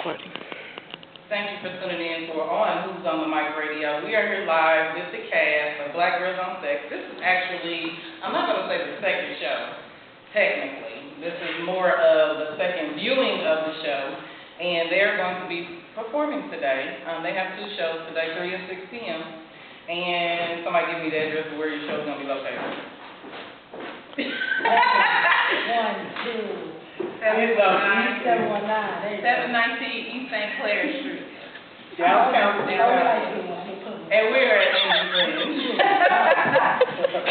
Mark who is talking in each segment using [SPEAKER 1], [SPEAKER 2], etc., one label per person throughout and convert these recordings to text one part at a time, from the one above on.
[SPEAKER 1] recording.
[SPEAKER 2] Thank you for tuning in for Who's on the Mic Radio. We are here live with the cast of Black Girls on Sex. This is actually, I'm not going to say the second show, technically. This is more of the second viewing of the show, and they're going to be performing today. They have two shows today, 3 and 6 p.m. And somebody give me the address of where your show is going to be located.
[SPEAKER 3] 719 East St. Clair Street.
[SPEAKER 2] Downtown. And we're at Andy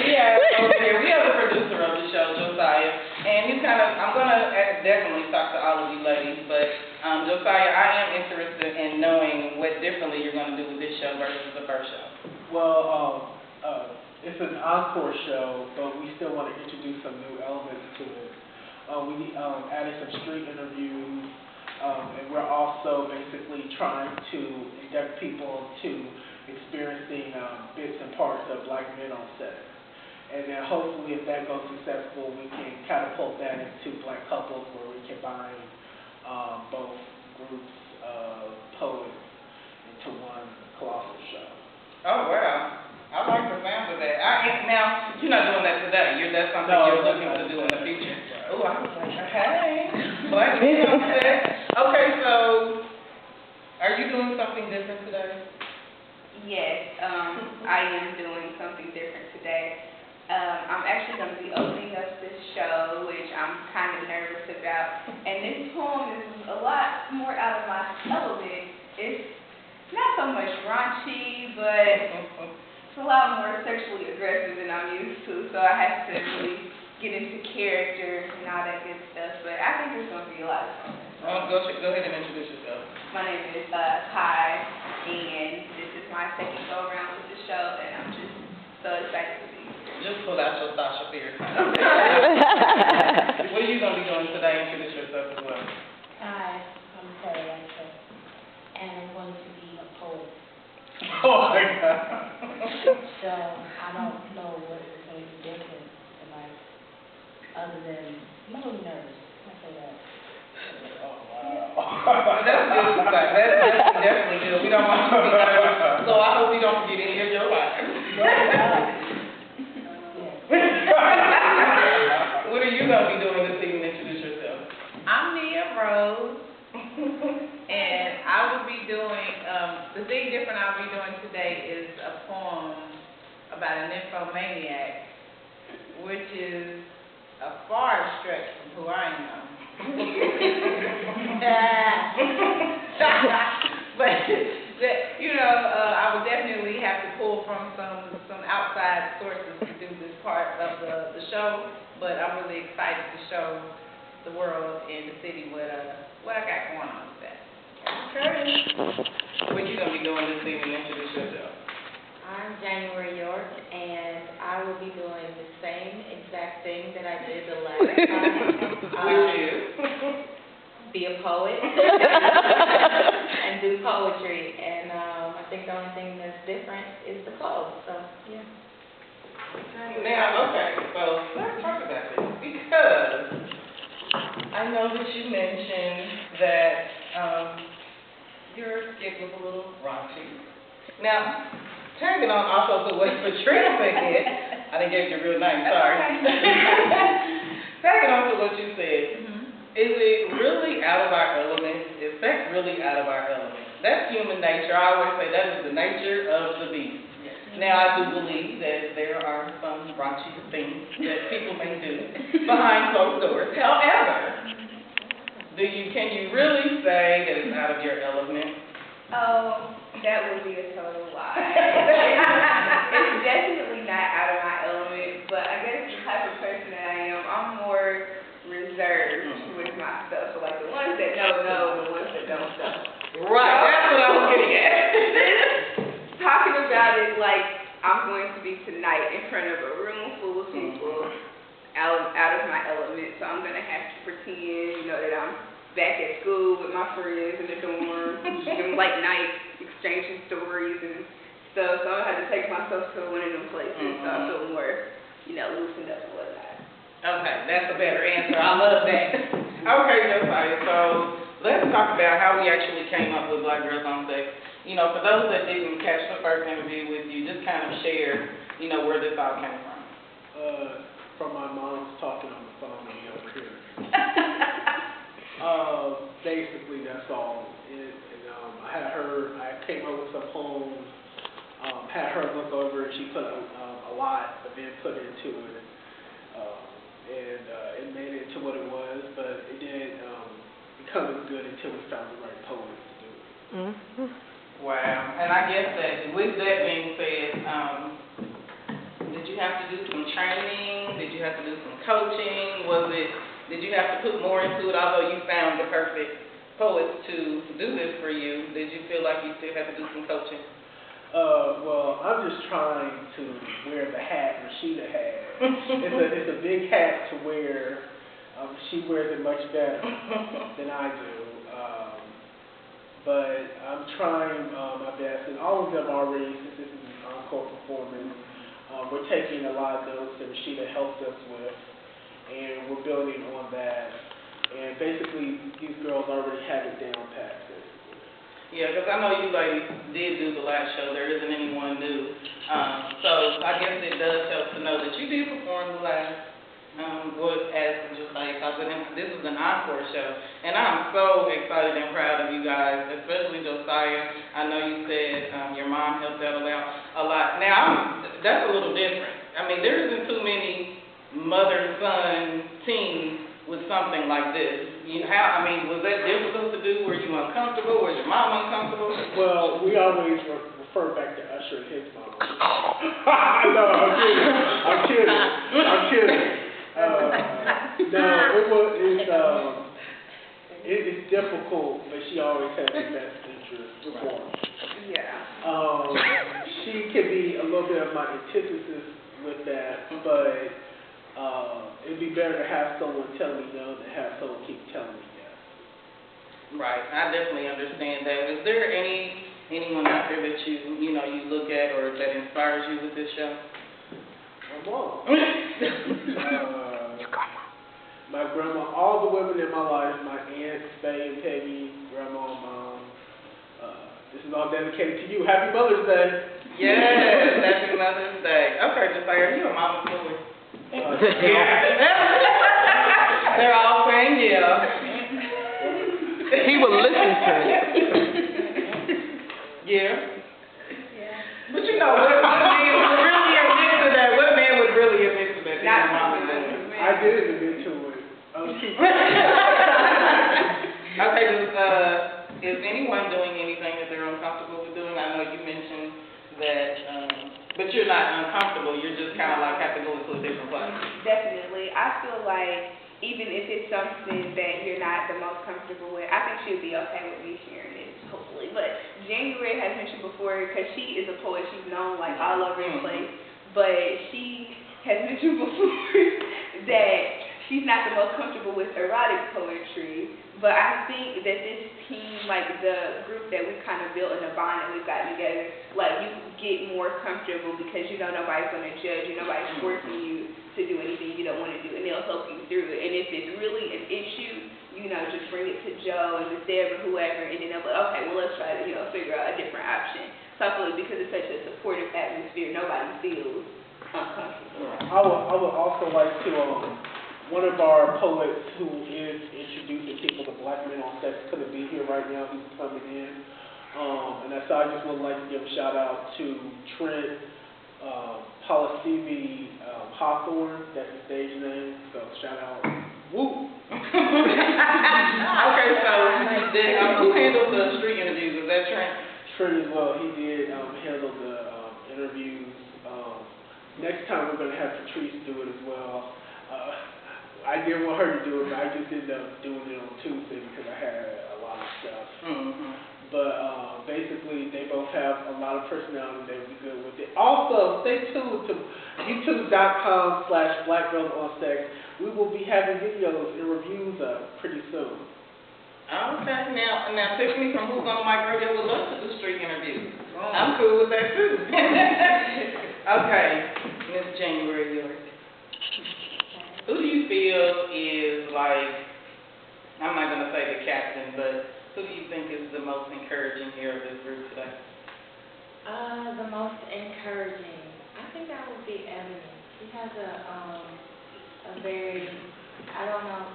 [SPEAKER 2] we have the producer of the show, Josiah, and he's I'm going to definitely talk to all of you ladies, but Josiah, I am interested in knowing what differently you're going to do with this show versus the first show.
[SPEAKER 4] Well, it's an encore show, but we still want to introduce some new elements to it. We added some street interviews, and we're also basically trying to induct people to experiencing bits and parts of Black men on set. And then hopefully if that goes successful, we can catapult that into Black couples where we combine both groups of poets into one colossal show.
[SPEAKER 2] Oh, wow. I like the sound of that. Now, you're not doing that today. That's something you're looking to do in the future. Oh, I was like, hey, Black men on set. Okay, so are you doing something different today?
[SPEAKER 3] Yes, I am doing something different today. I'm actually going to be opening up this show, which I'm kind of nervous about. And this poem is a lot more out of my element. It's not so much raunchy, but it's a lot more sexually aggressive than I'm used to. So I have to really get into character and all that good stuff. But I think it's going to be a lot of fun.
[SPEAKER 2] Go ahead and introduce yourself.
[SPEAKER 3] My name is Kai, and this is my second go around with the show, and I'm just so excited to be here.
[SPEAKER 2] Just pull out your Sasha Fierce. What are you going to be doing today? Introduce yourself as well.
[SPEAKER 5] Hi, I'm Terry Lancer, and I'm going to be a poet.
[SPEAKER 4] Oh my God.
[SPEAKER 5] So I don't know what is going to be different tonight, other than I'm a little nervous. I say that.
[SPEAKER 4] Oh, wow.
[SPEAKER 2] That's good. That's definitely good. We don't want you to be nervous. So I hope you don't forget any of your life. What are you going to be doing this evening? Introduce yourself.
[SPEAKER 6] I'm Nia Rose, and I will be doing, the thing different I'll be doing today is a poem about a nymphomaniac, which is a far stretch from who I am. But, I would definitely have to pull from some outside sources to do this part of the show, but I'm really excited to show the world and the city what I got going on with that.
[SPEAKER 2] Okay. What you going to be doing this evening? Introduce yourself.
[SPEAKER 7] I'm January York, and I will be doing the same exact thing that I did the last time.
[SPEAKER 2] Which is?
[SPEAKER 7] Be a poet and do poetry. And I think the only thing that's different is the clothes. So, yeah.
[SPEAKER 2] Now, okay, so let's talk about this because I know that you mentioned that your skit was a little raunchy. Now, tagging on also to what Patricia said, I didn't give you your real name, sorry. Tagging on to what you said, is it really out of our element? Is sex really out of our element? That's human nature. I always say that is the nature of the beast. Now, I do believe that there are some raunchy things that people may do behind closed doors. However, can you really say that it's out of your element?
[SPEAKER 3] Oh, that would be a total lie. It's definitely not out of my element, but I guess the type of person that I am, I'm more reserved with my stuff. So like the ones that know, the ones that don't know.
[SPEAKER 2] Right, that's what I was getting at.
[SPEAKER 3] Talking about it like I'm going to be tonight in front of a room full of people out of my element. So I'm going to have to pretend, that I'm back at school with my friends in the dorm, doing late night exchanging stories and stuff. So I had to take myself to one of them places. So I feel more, loosened up and whatnot.
[SPEAKER 2] Okay, that's a better answer. I love that. Okay, Josiah, so let's talk about how we actually came up with Black Girls on Sex. You know, for those that didn't catch the first interview with you, just kind of share, you know, where this all came from.
[SPEAKER 4] From my mom's talking on the phone with me over here. Basically, that's all. I came up with some poems, had her look over it. She put a lot of input into it, and it made it into what it was, but it didn't become as good until we found the right poets to do it.
[SPEAKER 5] Mm-hmm.
[SPEAKER 2] Wow. And I guess that with that being said, did you have to do some training? Did you have to do some coaching? Did you have to put more into it? Although you found the perfect poets to do this for you, did you feel like you still had to do some coaching?
[SPEAKER 4] Well, I'm just trying to wear the hat Rashida had. It's a big hat to wear. She wears it much better than I do. But I'm trying my best, and all of them already, since this is an encore performance, we're taking a lot of notes that Rashida helped us with, and we're building on that. And basically, these girls already have it down pat, basically.
[SPEAKER 2] Yeah, because I know you ladies did do the last show. There isn't anyone new. So I guess it does help to know that you did perform the last, as Josiah calls it. And this is an encore show. And I'm so excited and proud of you guys, especially Josiah. I know you said your mom helped out a lot. Now, that's a little different. I mean, there isn't too many mother-son teams with something like this. Was that difficult to do? Were you uncomfortable? Was your mom uncomfortable?
[SPEAKER 4] Well, we always refer back to Usher and his mom. No, I'm kidding. It's difficult, but she always has the best interest for me.
[SPEAKER 3] Yeah.
[SPEAKER 4] She can be a little bit of my antithesis with that, but it'd be better to have someone tell me no than have someone keep telling me yes.
[SPEAKER 2] Right, I definitely understand that. Is there anyone out there that you look at or that inspires you with this show?
[SPEAKER 4] My mom. My grandma, all the women in my life, my aunts, Faye and Peggy, grandma, mom. This is all dedicated to you. Happy Mother's Day.
[SPEAKER 2] Yes, happy Mother's Day. Okay, Josiah, are you a mama's boy? They're all saying yeah.
[SPEAKER 5] He will listen to it.
[SPEAKER 2] Yeah. But what man would really admit to that? What man would really admit to that?
[SPEAKER 3] Not
[SPEAKER 2] mama's boy.
[SPEAKER 4] I did admit to it.
[SPEAKER 2] Okay, is anyone doing anything that they're uncomfortable with doing? I know you mentioned that, but you're not uncomfortable, you're just kind of like have to go into a different place.
[SPEAKER 3] Definitely. I feel like even if it's something that you're not the most comfortable with, I think she'll be okay with me sharing it, hopefully. But January has mentioned before, because she is a poet, she's known like all over the place, but she has mentioned before that she's not the most comfortable with erotic poetry. But I think that this team, like the group that we've kind of built and the bond that we've gotten together, like you get more comfortable because you know nobody's going to judge you, nobody's forcing you to do anything you don't want to do, and they'll help you through it. And if it's really an issue, just bring it to Joe and Miss Deb or whoever, and then they'll be like, okay, well let's try to, figure out a different option. So I feel like because it's such a supportive atmosphere, nobody feels uncomfortable.
[SPEAKER 4] I would also like to, one of our poets who is introducing people to Black Men on Sex couldn't be here right now. He's coming in. And so I just would like to give a shout out to Trent Polisemi Hawthorne. That's his stage name. So shout out. Woo!
[SPEAKER 2] Okay, so who handled the street interviews? Was that Trent?
[SPEAKER 4] Trent as well. He did handle the interviews. Next time we're going to have Patrice do it as well. I didn't want her to do it, but I just ended up doing it on Tuesday because I had a lot of stuff.
[SPEAKER 2] Mm-hmm.
[SPEAKER 4] But basically, they both have a lot of personality. They would be good with it. Also, stay tuned to youtube.com/blackgirlsonsex. We will be having videos and reviews up pretty soon.
[SPEAKER 2] Okay, now Tiffany from Who's on the Mic Radio would love to do street interviews. I'm cool with that too. Okay, Miss January York. Who do you feel is like, I'm not going to say the captain, but Who do you think is the most encouraging here of this group today?
[SPEAKER 7] The most encouraging, I think that would be Ebony. She has a very, I don't know,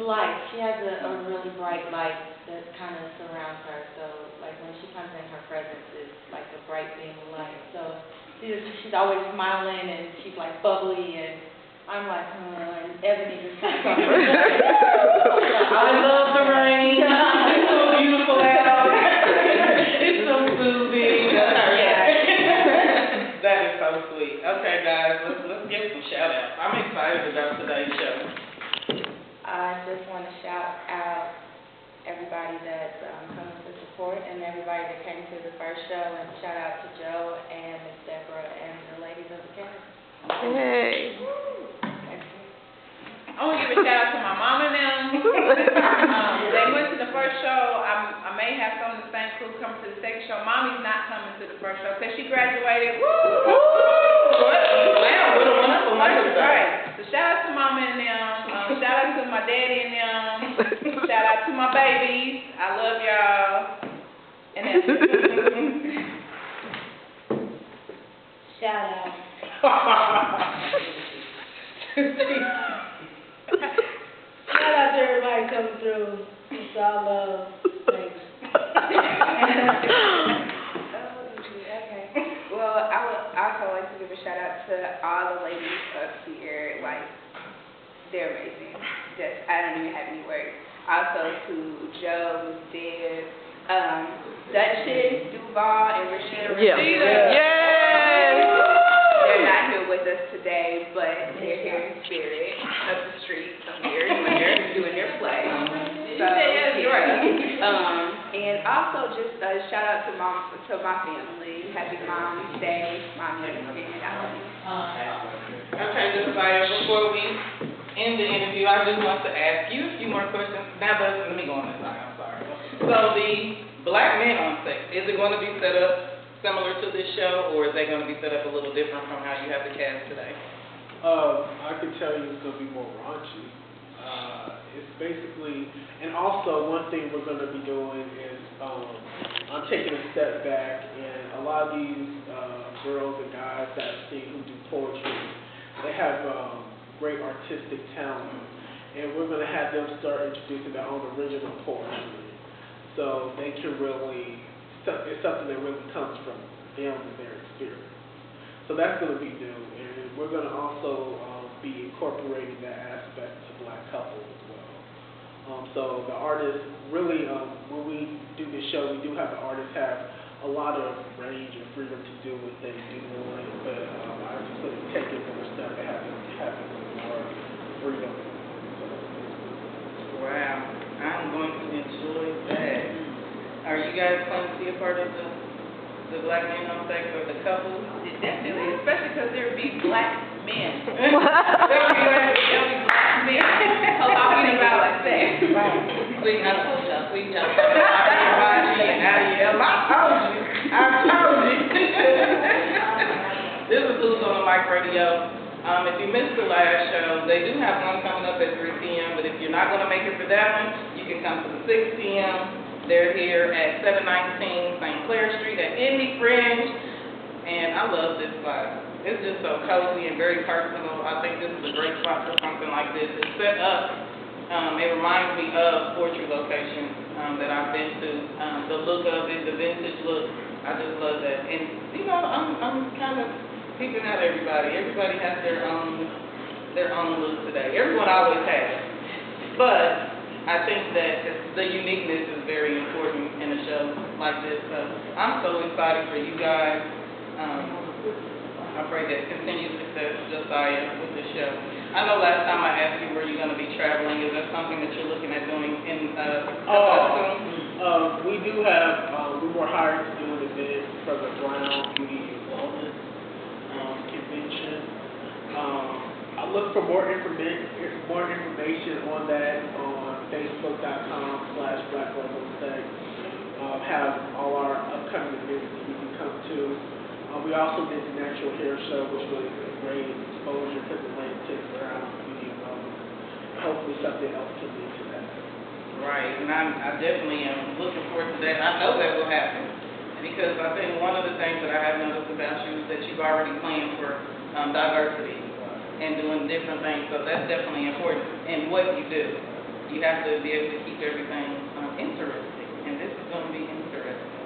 [SPEAKER 7] light. She has a really bright light that kind of surrounds her. So, like, when she comes in, her presence is like a bright beam of light. So, she's always smiling, and she's, like, bubbly, and I'm like, and Ebony just kind of
[SPEAKER 2] I love the rain. It's so beautiful out. It's so soothing. That is so sweet. Okay, guys, let's give some shout outs. I'm excited about today's show.
[SPEAKER 7] I just want to shout out everybody that comes to support and everybody that came to the first show, and shout out to Joe and Miss Deborah and the ladies of the cast.
[SPEAKER 1] Hey.
[SPEAKER 6] I want to give a shout out to my mom and them. They went to the first show. I may have some of the same crew come to the second show. Mommy's not coming to the first show because she graduated. Woo!
[SPEAKER 2] Wow, what a wonderful Mother's Day.
[SPEAKER 6] Right. So shout out to mama and them. Shout out to my daddy and them. Shout out to my babies. I love y'all. And that's it.
[SPEAKER 5] Shout out. Shout out to everybody coming through. It's all love. Thanks.
[SPEAKER 3] Okay. Well, I would also like to give a shout out to all the ladies up here. Like, they're amazing. I don't even have any words. Also to Joe, Miss Deb, Duchess, Duval, and Rashida.
[SPEAKER 1] Yeah. Yay!
[SPEAKER 3] They're not here with us today, but they're here in spirit of the streets somewhere doing their play. So, and also just a shout out to my family. Happy Mom's Day, Mommy and
[SPEAKER 2] Okay, Josiah, before we end the interview, I just want to ask you a few more questions. Now, but let me go on this side, I'm sorry. So the Black Men on Sex, is it going to be set up similar to this show, or is they going to be set up a little different from how you have the cast today?
[SPEAKER 4] I can tell you it's going to be more raunchy. It's basically, and also one thing we're going to be doing is I'm taking a step back, and a lot of these girls and guys that I've seen who do poetry, they have great artistic talent, and we're going to have them start introducing their own original poetry. So they can really, it's something that really comes from them and their experience. So that's going to be new, and we're going to also be incorporating that aspect to Black couples as well. So the artists really, when we do this show, we do have the artists have a lot of range and freedom to do what they do on it, but I just want to take it from a step and have some more freedom.
[SPEAKER 2] Wow, I'm going to enjoy that. Are you guys going to be a part of the Black Men on Sex or the couples?
[SPEAKER 6] Definitely, especially because there would be Black men. There would be Black men talking about sex.
[SPEAKER 2] We jumped on everybody and I told you. This is Who's on the Mic Radio. If you missed the last show, they do have one coming up at 3 p.m., but if you're not going to make it for that one, you can come to the 6 p.m. They're here at 719 St. Clair Street at Indy Fringe, and I love this spot. It's just so cozy and very personal. I think this is a great spot for something like this. It's set up, it reminds me of poetry locations that I've been to. The look of it, the vintage look, I just love that. And, you know, I'm kind of peeping out everybody. Everybody has their own look today. Everyone always has. But I think that the uniqueness is very important in a show like this. So I'm so excited for you guys. I pray that continued success, Josiah, with the show. I know last time I asked you were you going to be traveling. Is that something that you're looking at doing in soon?
[SPEAKER 4] We do have, we were hired to do an event for the Brown Beauty and Wellness convention. I look for more information on that on Facebook.com/BlackRoseOnSex. Have all our upcoming events that you can come to. We also did the Natural Hair Show, which was a great exposure to the latest Brown Beauty and Wellness. Hopefully something else can lead to that.
[SPEAKER 2] Right, and I definitely am looking forward to that. I know that will happen, because I think one of the things that I have noticed about you is that you've already planned for diversity and doing different things, so that's definitely important in what you do. You have to be able to keep everything interesting, and this is going to be interesting.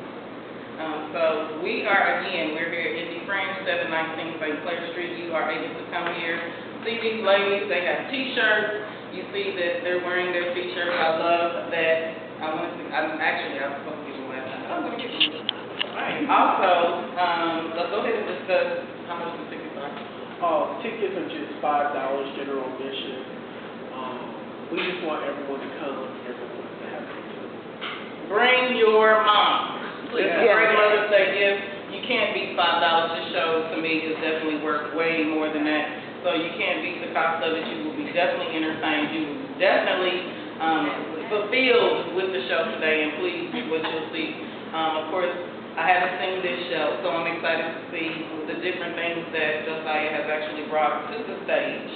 [SPEAKER 2] So we're here at Indy Fringe, 719 St. Clair Street. You are able to come here, see these ladies. They have T-shirts. You see that they're wearing their T-shirts. I love that. I was supposed to give them last time, but I'm going to give them this time. All right. Also, let's go ahead and discuss how much the tickets are.
[SPEAKER 4] Tickets are just $5 general admission. We just want everyone to come, everyone to have a good time.
[SPEAKER 2] Bring your mom. Please,
[SPEAKER 1] Yeah.
[SPEAKER 2] bring Mother's Day gift. You can't beat $5. This show, to me, is definitely worth way more than that. So you can't beat the cost of it. You will be definitely entertained. You will be definitely fulfilled with the show today, and please see what you'll see. Of course, I haven't seen this show, so I'm excited to see the different things that Josiah has actually brought to the stage.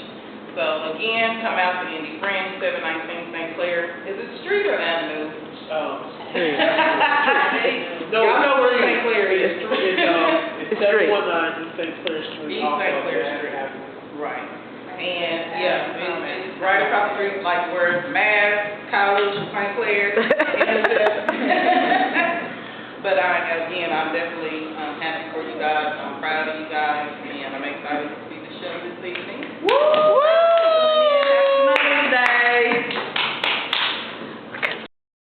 [SPEAKER 2] So again, come out to Indy Fringe, 719 St. Clair. Is it street or avenue?
[SPEAKER 4] No,
[SPEAKER 2] Y'all know where St. Clair is.
[SPEAKER 4] It's 719 East St. Clair Street.
[SPEAKER 2] East St. Clair Street. Right. And, yeah, it's right across the street, like where Mass, College, St. Clair. But I'm definitely happy for you guys. I'm proud of you guys, and I'm excited to see the show this evening.
[SPEAKER 1] Woo! Woo!
[SPEAKER 2] Monday.